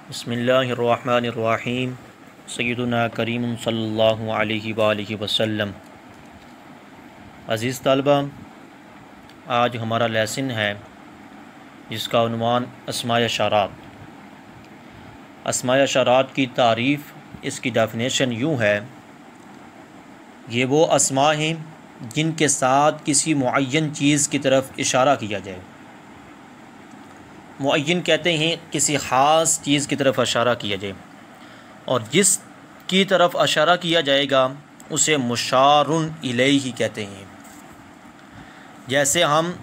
बिस्मिल्लाहिर्रहमानिर्रहीम। सय्यदुना करीम सल्लल्लाहु अलैहि वसल्लम। अज़ीज़ तलबा, आज हमारा लेसन है जिसका उन्वान अस्माए अशारात। अस्माए अशारात की तारीफ़, इसकी डेफिनेशन यूँ है, ये वो अस्मा हैं जिनके साथ किसी मुअय्यन चीज़ की तरफ इशारा किया जाए। मुअय्यन कहते हैं किसी ख़ास चीज़ की तरफ इशारा किया जाए, और जिस की तरफ इशारा किया जाएगा उसे मुशारुन इलैहि कहते हैं। जैसे हम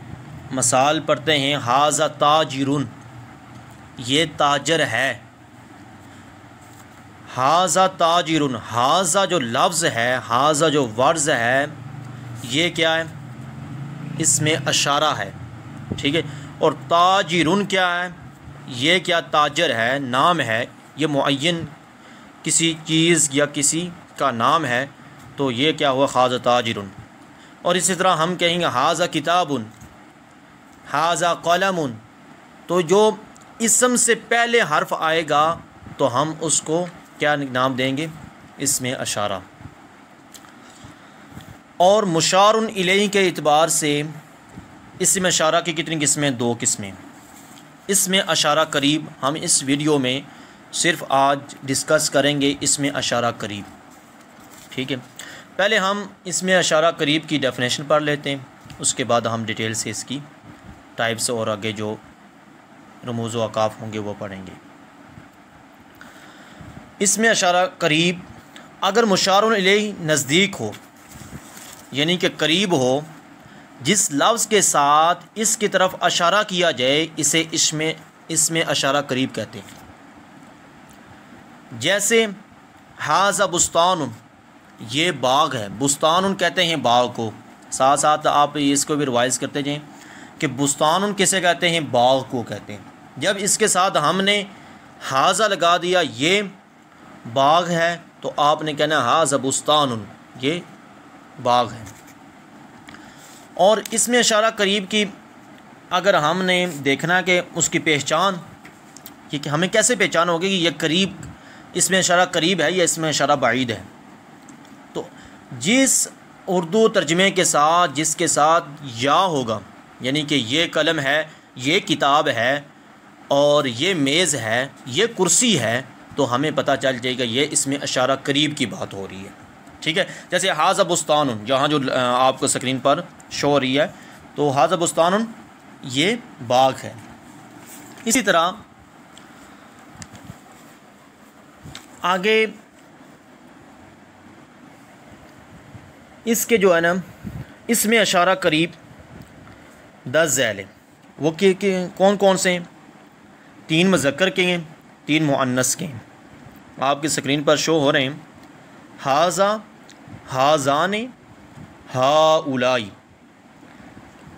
मिसाल पढ़ते हैं, हाज़ा ताजिरुन, ये ताजर है। हाज़ा ताजिरुन, हाज़ा जो लफ्ज़ है, हाज़ा जो वर्ज़ है, ये क्या है? इसमें इशारा है, ठीक है। और ताजिरुन क्या है? ये क्या ताजर है, नाम है। ये मुअय्यन किसी चीज़ या किसी का नाम है, तो ये क्या हुआ? हाज़ा ताजिरुन। और इसी तरह हम कहेंगे हाज़ा किताबुन, हाज़ा कलमुन, तो जो इसम से पहले हर्फ आएगा तो हम उसको क्या नाम देंगे? इसमें इशारा। और मुशारुन इलैहि के एतबार से इसमें इशारा की कितनी किस्में? दो किस्में। इसमें इशारा करीब हम इस वीडियो में सिर्फ़ आज डिस्कस करेंगे, इसमें इशारा करीब, ठीक है। पहले हम इसमें इशारा करीब की डेफिनेशन पढ़ लेते हैं, उसके बाद हम डिटेल से इसकी टाइप्स और आगे जो रमूज़ व अकाफ़ होंगे वो पढ़ेंगे। इसमें इशारा करीब अगर मुशारुन इलैहि नज़दीक हो, यानी कि करीब हो, जिस लफ्ज़ के साथ इसकी तरफ इशारा किया जाए, इसे इसमें इशारा करीब कहते हैं। जैसे हाज़ा बुस्तानुन, ये बाग है। बुस्तानुन कहते हैं बाग को। साथ साथ आप इसको भी रिवाइज़ करते जाएं कि बुस्तानुन किसे कहते हैं? बाग को कहते हैं। जब इसके साथ हमने हाज़ा लगा दिया, ये बाग है, तो आपने कहना हाज़ा बुस्तानुन, ये बाग है। और इसमें इशारा करीब की अगर हमने देखना कि उसकी पहचान, कि हमें कैसे पहचान होगी कि ये करीब, इसमें इशारा करीब है या इसमें इशारा बाईद है, तो जिस उर्दू तर्जमे के साथ जिसके साथ या होगा, यानी कि ये कलम है, ये किताब है, और ये मेज़ है, ये कुर्सी है, तो हमें पता चल जाएगा ये इसमें इशारा करीब की बात हो रही है, ठीक है। जैसे हाज़ा बुस्तानुन, जहाँ जो आपको स्क्रीन पर शो हो रही है, तो हाज़ा बुस्तानुन ये बाग है। इसी तरह आगे इसके जो है ना, इसमें इशारा करीब 10 ज़ैल है। वो के कौन कौन से हैं? 3 मुज़क्कर के हैं, 3 मुअन्नस के हैं। आपकी स्क्रीन पर शो हो रहे हैं। हाज़ा, हाज़ाने, हाउलाई,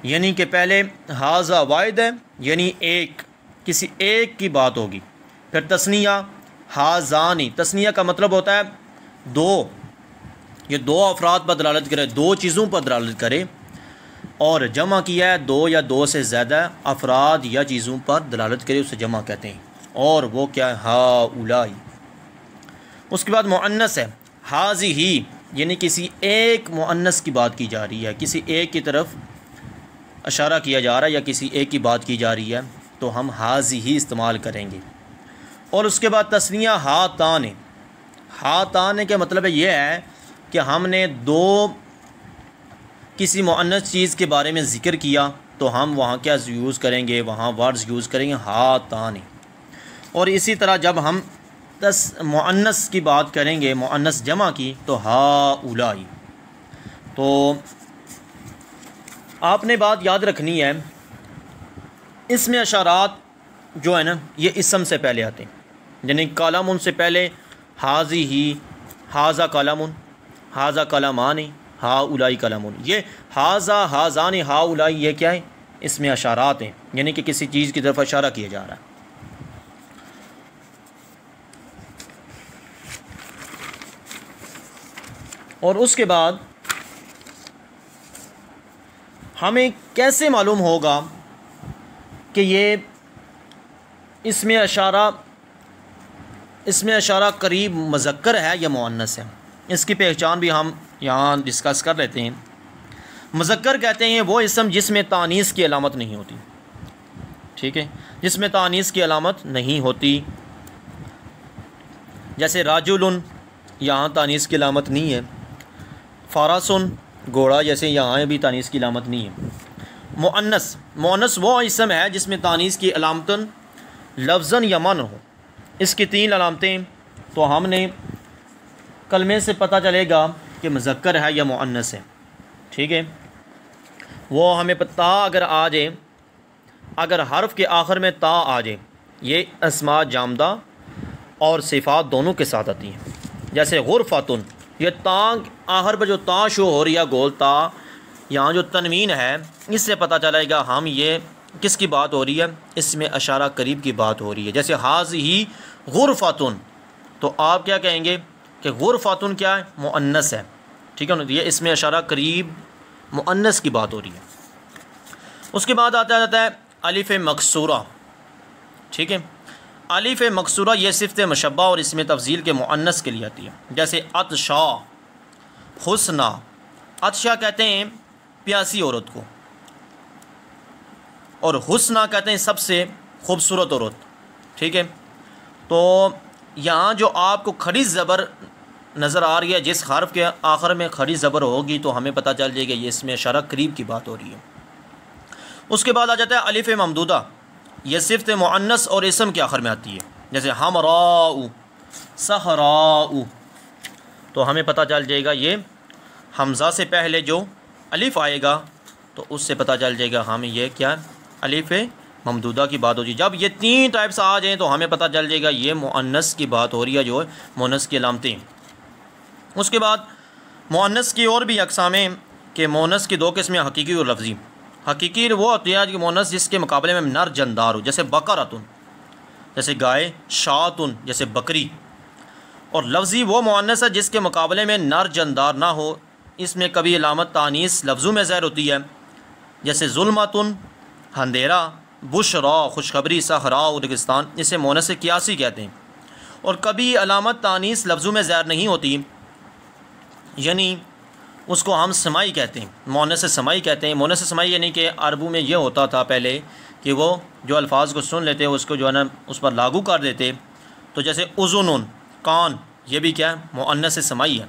यानी कि पहले हाज़ा वाहिद है, यानी एक, किसी एक की बात होगी। फिर तस्निया हाज़ानी, तस्निया का मतलब होता है दो, ये दो अफराद पर दलालत करे, दो चीज़ों पर दलालत करे। और जमा किया है दो या दो से ज़्यादा अफराद या चीज़ों पर दलालत करे, उसे जमा कहते हैं। और वो क्या है? हाउलाई। उसके बाद मुअन्नस है हाज़िही, यानी किसी एक मुअन्नस की बात की जा रही है, किसी एक की तरफ इशारा किया जा रहा है या किसी एक की बात की जा रही है, तो हम हाज़िही इस्तेमाल करेंगे। और उसके बाद तस्निया हाताने। हाताने का मतलब ये है कि हमने दो किसी मुअन्नस चीज़ के बारे में ज़िक्र किया, तो हम वहाँ क्या यूज़ करेंगे? वहाँ वर्ड्स यूज़ करेंगे हाताने। और इसी तरह जब हम मुअन्नस की बात करेंगे, मुअन्नस जमा की, तो हाउलाई। तो आपने बात याद रखनी है, इसमें इशारात जो है ना, ये इसम से पहले आते हैं। यानी कलमुन से पहले हाज़ी ही, हाज़ा कलमुन, हाज़ा कलमानी, हाउलाई कलमुन। ये हाज़ा, हाज़ानी, हाउलाई, ये क्या है? इसमें इशारात हैं, यानी कि किसी चीज़ की तरफ इशारा किया जा रहा है। और उसके बाद हमें कैसे मालूम होगा कि ये इसमें इशारा इसमें इशारा करीब मुज़क्कर है या मुअन्नस है, इसकी पहचान भी हम यहाँ डिस्कस कर लेते हैं। मुज़क्कर कहते हैं वो इसम जिसमें तानीस की अलामत नहीं होती, ठीक है, जिसमें तानीस की अलामत नहीं होती। जैसे राजुलन, यहाँ तानीस की अलामत नहीं है। फ़ारसुन, घोड़ा, जैसे यहाँ भी तानीस की अलामत नहीं है। मुअन्नस, मुअन्नस वो इसम है जिसमें तानीस की अलामतन लफ्ज़न या मन हो। इसकी 3 अलामतें तो हमने कलमे से पता चलेगा कि मुज़क्कर है या मुअन्नस है, ठीक है। वो हमें पता अगर आ जाए, अगर हर्फ के आखिर में ता आ जाए, ये अस्मा जामदा और सिफ़ात दोनों के साथ आती हैं। जैसे गुरफ़ातुन, ये ता आखिर पर जो ता शो हो रही है, गोल ता, यहाँ जो तनवीन है, इससे पता चलेगा हम ये किसकी बात हो रही है, इसमें इशारा करीब की बात हो रही है। जैसे हाज़िही गुरफ़ातुन, तो आप क्या कहेंगे कि गुरफ़ातुन क्या है, मुअन्नस है, ठीक है ना, ये इसमें इशारा करीब मुअन्नस की बात हो रही है। उसके बाद आता जाता है अलिफ़ मकसूरा, ठीक है। अलिफ़ मकसूरा ये सिफ़त मुशब्बा और इसमें तफ़ज़ील के मुअन्नस के लिए आती है। जैसे अतशा, हुस्ना, अतशा कहते हैं प्यासी औरत को, और हुस्ना कहते हैं सबसे खूबसूरत औरत, ठीक है। तो यहाँ जो आपको खड़ी ज़बर नज़र आ रही है, जिस हर्फ के आखिर में खड़ी ज़बर होगी तो हमें पता चल जाएगा ये इसमें इशारा करीब की बात हो रही है। उसके बाद आ जाता है अलिफ़ ममदूदा, ये सिफ़त मुअन्नस और इसम के आखिर में आती है। जैसे हमराउ, सहराउ, तो हमें पता चल जाएगा ये हमज़ा से पहले जो अलिफ़ आएगा तो उससे पता चल जाएगा हमें ये क्या अलिफ़ ममदूदा की बात हो रही है। जब ये 3 टाइप्स आ जाएँ तो हमें पता चल जाएगा ये मुअन्नस की बात हो रही है, जो है मुअन्नस की अलामतें। उसके बाद मुअन्नस की और भी अक़साम हैं कि मुअन्नस की 2 किस्में, हकीकी और लफ्ज़ी। हकीकी वो होती है कि मुअन्नस जिसके मुकाबले में नर जनदार हो, जैसे बकरतुन, जैसे गाय, शातुन, जैसे बकरी। और लफ्ज़ी वो मुअन्नस है जिसके मुकाबले में नर जनदार ना हो, इसमें कभी अलामत तानीस लफ्ज़ों में ज़ाहिर होती है। जैसे जुल्मतुन, अंधेरा, बुशरा, खुशखबरी, सहरा, रेगिस्तान, इसे मुअन्नस क़ियासी कहते हैं। और कभी अलामत तानीस लफ्ज़ों में ज़ाहिर नहीं होती, यानी उसको हम समाई कहते हैं, मुअन्नस समाई कहते हैं। मुअन्नस समाई यानी कि अरबू में ये होता था पहले कि वो जो अल्फाज को सुन लेते उसको जो है ना उस पर लागू कर देते। तो जैसे उज़ुनुन, कान, ये भी क्या है, मुअन्नस समाई है।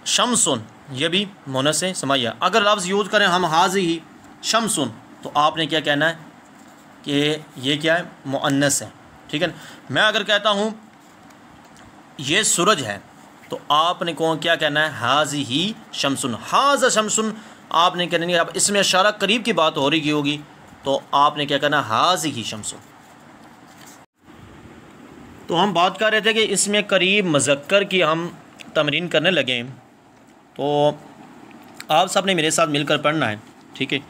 शम्सुन, ये भी मुअन्नस समाई है। अगर लफ्ज़ यूज़ करें हम हाज़िही शम्सुन, तो आपने क्या कहना है कि ये क्या है, मुअन्नस है, ठीक है। मैं अगर कहता हूँ ये सूरज है, तो आपने कौन क्या कहना है, हाज़िही शम्सुन, हाज़ शम्सुन, आपने कहना नहीं, अब इसमें इशारा करीब की बात हो रही होगी तो आपने क्या कहना, हाज़िही शम्सुन। तो हम बात कर रहे थे कि इसमें करीब मुज़क्कर की हम तमरीन करने लगे, तो आप सब ने मेरे साथ मिलकर पढ़ना है, ठीक है।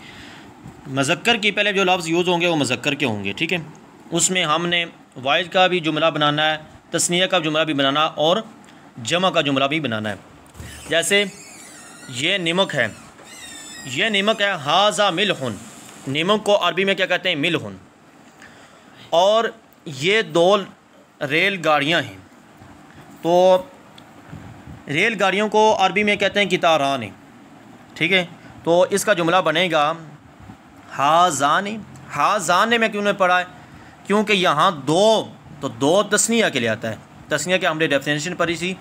मुज़क्कर की पहले जो लफ्ज़ यूज़ होंगे वो मुज़क्कर के होंगे, ठीक है। उसमें हमने वाहिद का भी जुमला बनाना है, तस्निया का जुमला भी बनाना और जमा का जुमला भी बनाना है। जैसे ये नमक है, ये नमक है, हाज़ा मिल्हुन, नमक को अरबी में क्या कहते हैं, मिल्हुन। और ये 2 रेलगाड़ियाँ हैं, तो रेलगाड़ियों को अरबी में कहते हैं कितारान, ठीक है। तो इसका जुमला बनेगा हाज़ानी, हाज़ाने में क्यों नहीं पढ़ा है, क्योंकि यहाँ 2 तस्निया के लिए आता है। तस्निया के हमने डेफिनेशन पढ़ी थी,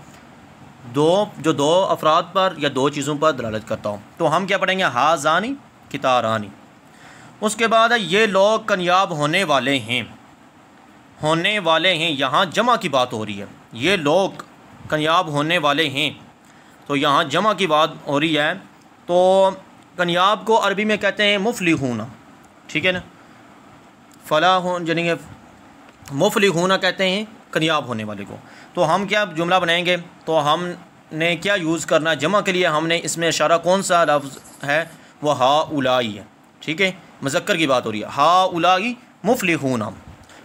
जो 2 अफराद पर या 2 चीज़ों पर दलालत करता हूँ। तो हम क्या पढ़ेंगे, हाज़ानी कितारानी। उसके बाद है ये लोग कामयाब होने वाले हैं, होने वाले हैं, यहाँ जमा की बात हो रही है। ये लोग कामयाब होने वाले हैं, तो यहाँ जमा की बात हो रही है। तो कामयाब को अरबी में कहते हैं मुफलिहूना, ठीक है ना, फलाह यानी मुफलिहूना कहते हैं कामयाब होने वाले को। तो हम क्या जुमला बनाएंगे, तो हमने क्या यूज़ करना है, जमा के लिए हमने इसमें इशारा कौन सा लफ्ज़ है, वह हाउलाई है, ठीक है, मुज़क्कर की बात हो रही है, हाउलाई मुफलिहूना।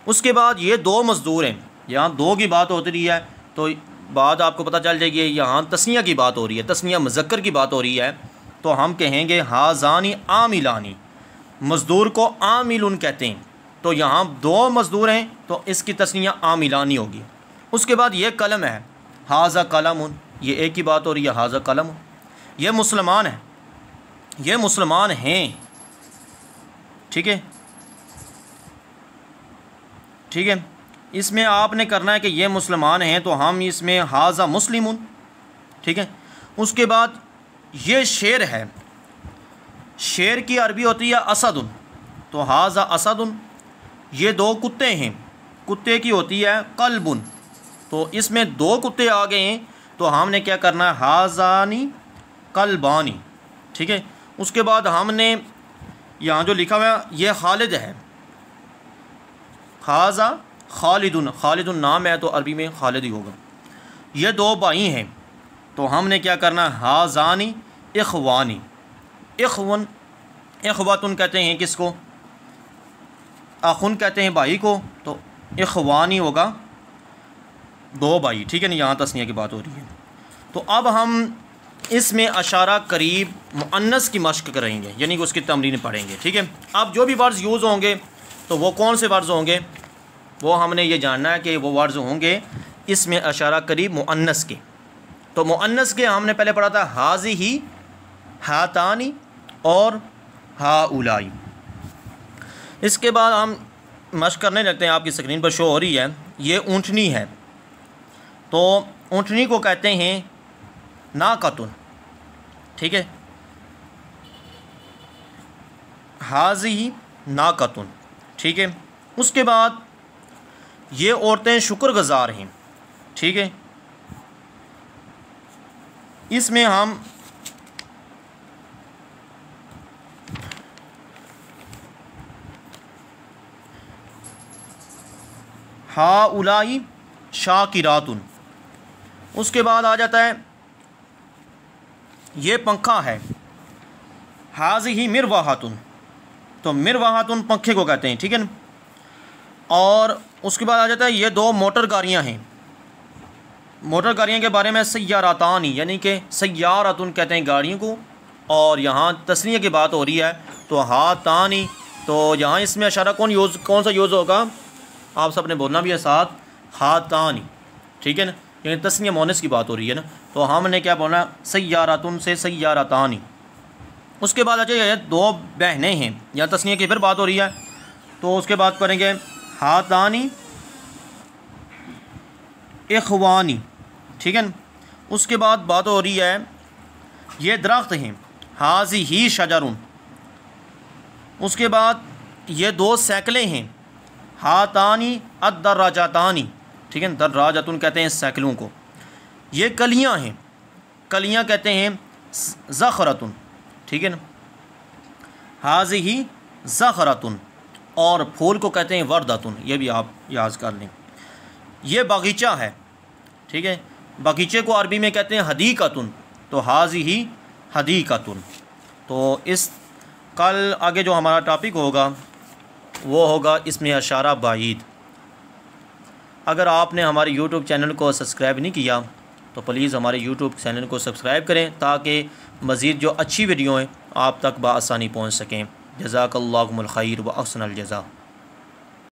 उसके बाद ये 2 मज़दूर हैं, यहाँ 2 की बात होती रही है, तो बाद आपको पता चल जाएगी यहाँ तस्निया की बात हो रही है, तस्निया मुज़क्कर की बात हो रही है। तो हम कहेंगे हाज़ानी आमिलानी, मज़दूर को आमिलुन कहते हैं। तो यहाँ 2 मज़दूर हैं तो इसकी तस्निया आमिलानी होगी। उसके बाद ये कलम है, हाजा कलमुन, ये एक ही बात हो रही है, हाजा कलम। ये मुसलमान है, ये मुसलमान हैं, ठीक है, ठीक है। इसमें आपने करना है कि ये मुसलमान हैं, तो हम इसमें हाजा मुस्लिमुन, ठीक है। उसके बाद ये शेर है, शेर की अरबी होती है असदुन, तो हाजा असदुन। ये दो कुत्ते हैं, कुत्ते की होती है कल्बुन, तो इसमें दो कुत्ते आ गए हैं, तो हमने क्या करना है, हाजानी कल्बानी, ठीक है। उसके बाद हमने यहाँ जो लिखा हुआ है ये खालिद है, हाजा खालिदुन, खालिदुन नाम है तो अरबी में खालिद ही होगा। ये दो भाई हैं, तो हमने क्या करना है, हाजानी इखवानी, इखवन इखवातुन कहते हैं किसको, अखुन कहते हैं भाई को, तो इखवानी होगा दो भाई, ठीक है ना, यहाँ तस्निया की बात हो रही है। तो अब हम इसमें अशारा करीब मुअन्नस की मश्क करेंगे, यानी कि उसकी तमरीन पढ़ेंगे, ठीक है। अब जो भी वर्ड्स यूज़ होंगे तो वो कौन से वर्ड्स होंगे, वो हमने ये जानना है कि वो वर्ड्स होंगे इसमें अशारा करीब मुअन्नस के। तो मुअन्नस के हमने पहले पढ़ा था हाजी ही, हातानी और हाउलाई। इसके बाद हम मश्क करने लगते हैं, आपकी स्क्रीन पर शो हो रही है, ये ऊँटनी है, तो ऊँटनी को कहते हैं नाकतुन, ठीक है, हाजी नाकतुन, ठीक है। उसके बाद ये औरतें शुक्रगुज़ार हैं, ठीक है। इसमें हम हाउलाई शाकिरातुन। उसके बाद आ जाता है ये पंखा है, हाज़िही मिरवाहातुन, तो मिरवाहातुन पंखे को कहते हैं, ठीक है ना। और उसके बाद आ जाता है ये दो मोटर गाड़ियाँ हैं, मोटर गाड़ियों के बारे में सय्यारातानी, यानी कि सय्यारातुन कहते हैं गाड़ियों को, और यहाँ तस्नीया की बात हो रही है तो हातानी, तो यहाँ इसमें इशारा कौन सा यूज़ होगा, आप सब ने बोलना भी है साथ, हातानी, ठीक है ना, यानी तस्नीया मोनस की बात हो रही है ना, तो हमने क्या बोलना, सय्यारातुन से सय्यारातानी। उसके बाद अच्छा ये दो बहनें हैं, यहाँ तस्नीया की फिर बात हो रही है, तो उसके बाद करेंगे हातानी इखवानी, ठीक है ना। उसके बाद बात हो रही है ये दरख्त हैं, हाजी ही शजरुन। उसके बाद ये दो साइकिलें हैं, हातानी अद्दर्राजातानी, ठीक है, दर्राजातुन कहते हैं साइकिलों को। ये कलियां हैं, कलियां कहते हैं ज़ख़रतुन, ठीक है ना, हाजी ही ज़ख़रतुन। और फूल को कहते हैं वर्दतुन, ये भी आप याद कर लें। ये बगीचा है, ठीक है, बगीचे को अरबी में कहते हैं हदीक़तुन, तो हाजी ही हदीक़तुन। तो इस कल आगे जो हमारा टॉपिक होगा वो होगा इसमें अशारा बाईद। अगर आपने हमारे यूट्यूब चैनल को सब्सक्राइब नहीं किया तो प्लीज़ हमारे यूट्यूब चैनल को सब्सक्राइब करें, ताकि मज़ीद जो अच्छी वीडियो हैं आप तक बआसानी पहुँच सकें। जज़ाकल्लाहुमुल खैर व अहसनल जज़ा।